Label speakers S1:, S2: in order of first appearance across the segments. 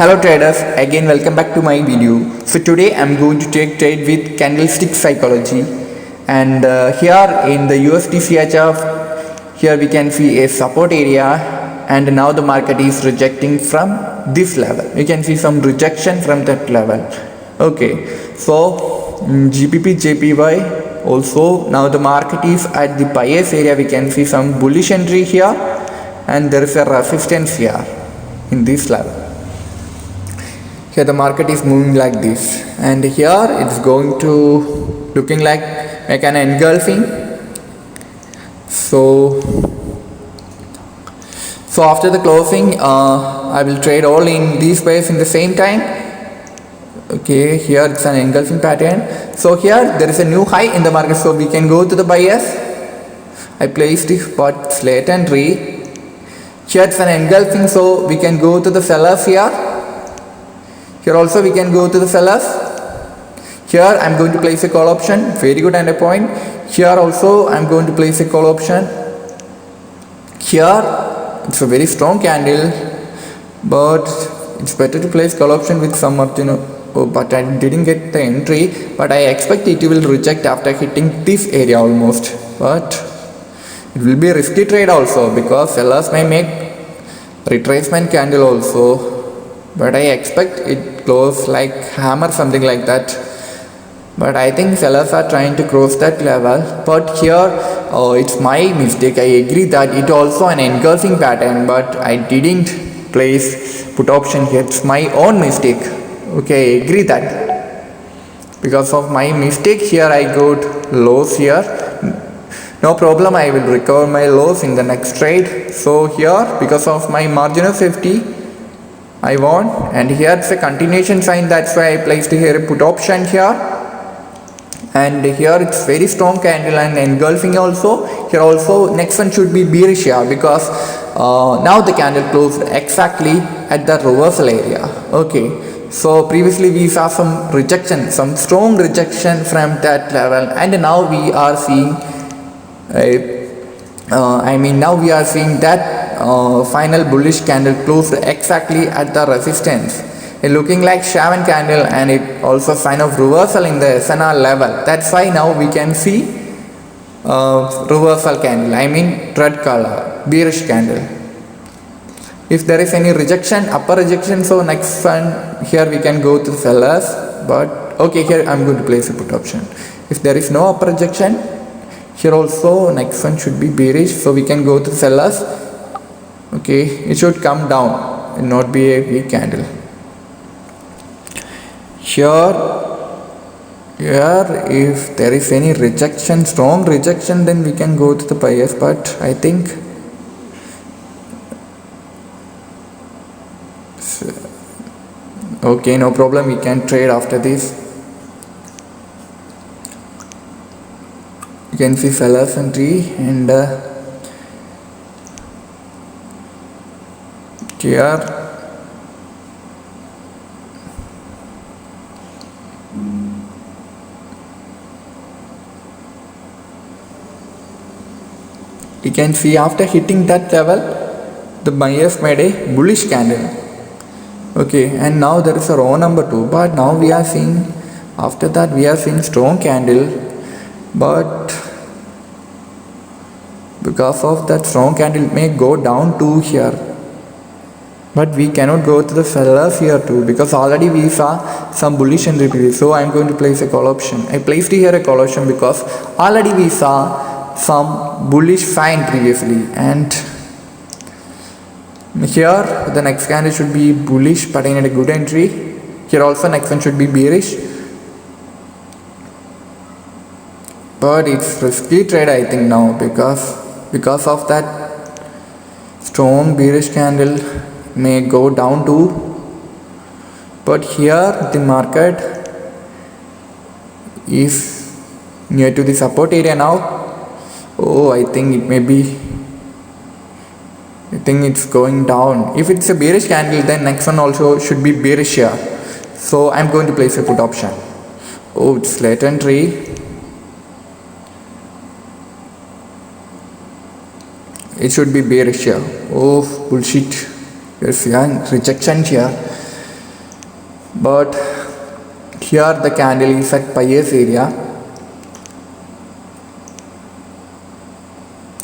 S1: Hello traders, again welcome back to my video. So today I'm going to take trade with candlestick psychology, and here in the USD CHF, here we can see a support area, and now the market is rejecting from this level. You can see some rejection from that level. Okay, so GBP JPY also, now the market is at the bias area. We can see some bullish entry here, and there is a resistance here in this level. Here the market is moving like this, and here it's going to looking like an engulfing. So after the closing, I will trade all in these pairs in the same time. Okay, here it's an engulfing pattern. So here there is a new high in the market, so we can go to the buyers. I placed this but late entry. Here it's an engulfing, so we can go to the sellers here. Here also we can go to the sellers. Here I am going to place a call option, very good entry point. Here also I am going to place a call option. Here it's a very strong candle, but it's better to place call option with some margin. But I didn't get the entry, but I expect it will reject after hitting this area almost. But it will be a risky trade also, because sellers may make retracement candle also. But I expect it close like hammer, something like that. But I think sellers are trying to cross that level. But here it's my mistake. I agree that it also an engulfing pattern, but I didn't place put option here. It's my own mistake. Okay, I agree that. Because of my mistake here, I got loss here. No problem, I will recover my loss in the next trade. So here, because of my margin of safety, I won, and here it's a continuation sign. That's why I placed here a put option here. And here it's very strong candle and engulfing also. Here also next one should be bearish here, because now the candle closed exactly at the reversal area. Okay, so previously we saw some rejection, some strong rejection from that level, and now we are seeing now we are seeing that final bullish candle closed exactly at the resistance. It looking like shaman candle, and it also sign of reversal in the SNR level. That's why now we can see reversal candle, red color, bearish candle. If there is any rejection, upper rejection, so next one here we can go to sellers. But okay, here I'm going to place a put option. If there is no upper rejection, here also next one should be bearish, so we can go to sellers. Okay, it should come down and not be a weak candle. Here if there is any rejection, strong rejection, then we can go to the buyers. But I think okay, no problem, we can trade after this. You can see sellers entry, and here you can see after hitting that level, the buyers made a bullish candle. Okay, and now there is a row number 2, but now we are seeing, after that we are seeing strong candle, but because of that strong candle it may go down to here. But we cannot go to the sellers here too, because already we saw some bullish entry previous. So I am going to place a call option. I placed here a call option because already we saw some bullish sign previously, and here the next candle should be bullish, but I need a good entry. Here also next one should be bearish, but it's risky trade I think now, because of that strong bearish candle may go down too. But here the market is near to the support area now. Oh, I think it may be, I think it's going down. If it's a bearish candle, then next one also should be bearish here. So I'm going to place a put option. Oh, it's late entry. It should be bearish here. Oh, bullshit. There's rejection here. but here the candle is at pi s area.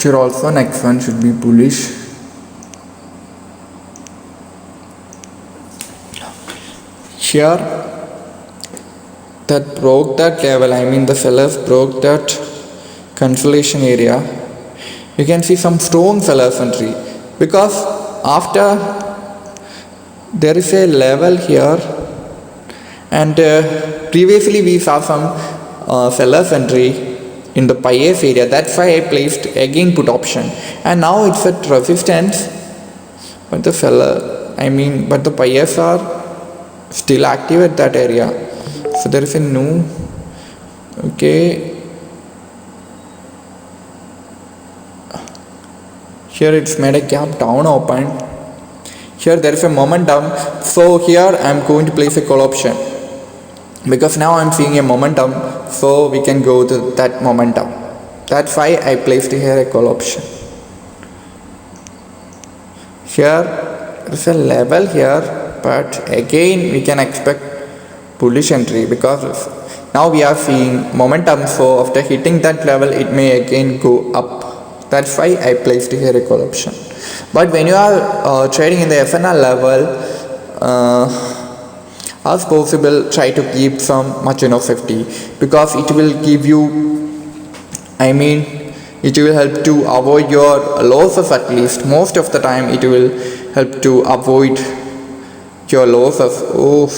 S1: Here also next one should be bullish. Here that broke that level, I mean the sellers broke that consolidation area. You can see some strong sellers entry, because after there is a level here, and previously we saw some sellers entry in the pi s area. That's why I placed again put option, and now it's at resistance, but the but the pi s are still active at that area. So there is a new, okay, here it's made a gap down open. Here there is a momentum, so here I am going to place a call option, because now I am seeing a momentum, so we can go to that momentum. That's why I placed here a call option. Here there is a level here, but again we can expect bullish entry, because now we are seeing momentum, so after hitting that level it may again go up. That's why I placed here a call option. But when you are trading in the FNR level, as possible, try to keep some margin of safety, because it will give you, it will help to avoid your losses. At least most of the time it will help to avoid your losses. Oh,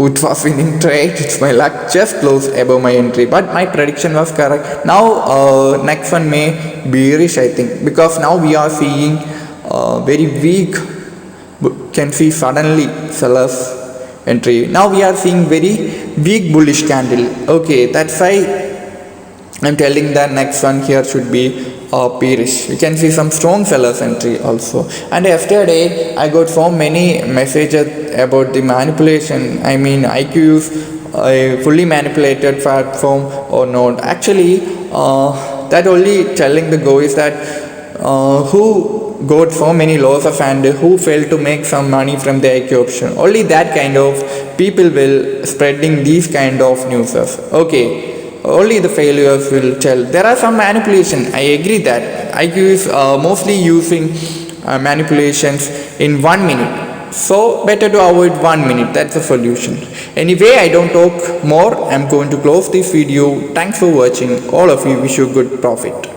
S1: it was winning trade. It's my luck, just closed above my entry, but my prediction was correct. Now next one may bearish, I think, because now we are seeing very weak, can see suddenly sellers entry. Now we are seeing very weak bullish candle. Okay, that's why I'm telling that next one here should be bearish. You can see some strong sellers entry also. And yesterday I got so many messages about the manipulation. IQ is a fully manipulated platform or not. Actually, that only telling the go is that who got so many losses and who failed to make some money from the IQ option. Only that kind of people will spreading these kind of news. Okay. Only the failures will tell. There are some manipulation. I agree that IQ is mostly using manipulations in 1 minute. So better to avoid 1 minute. That's the solution. Anyway, I don't talk more. I'm going to close this video. Thanks for watching. All of you, wish you good profit.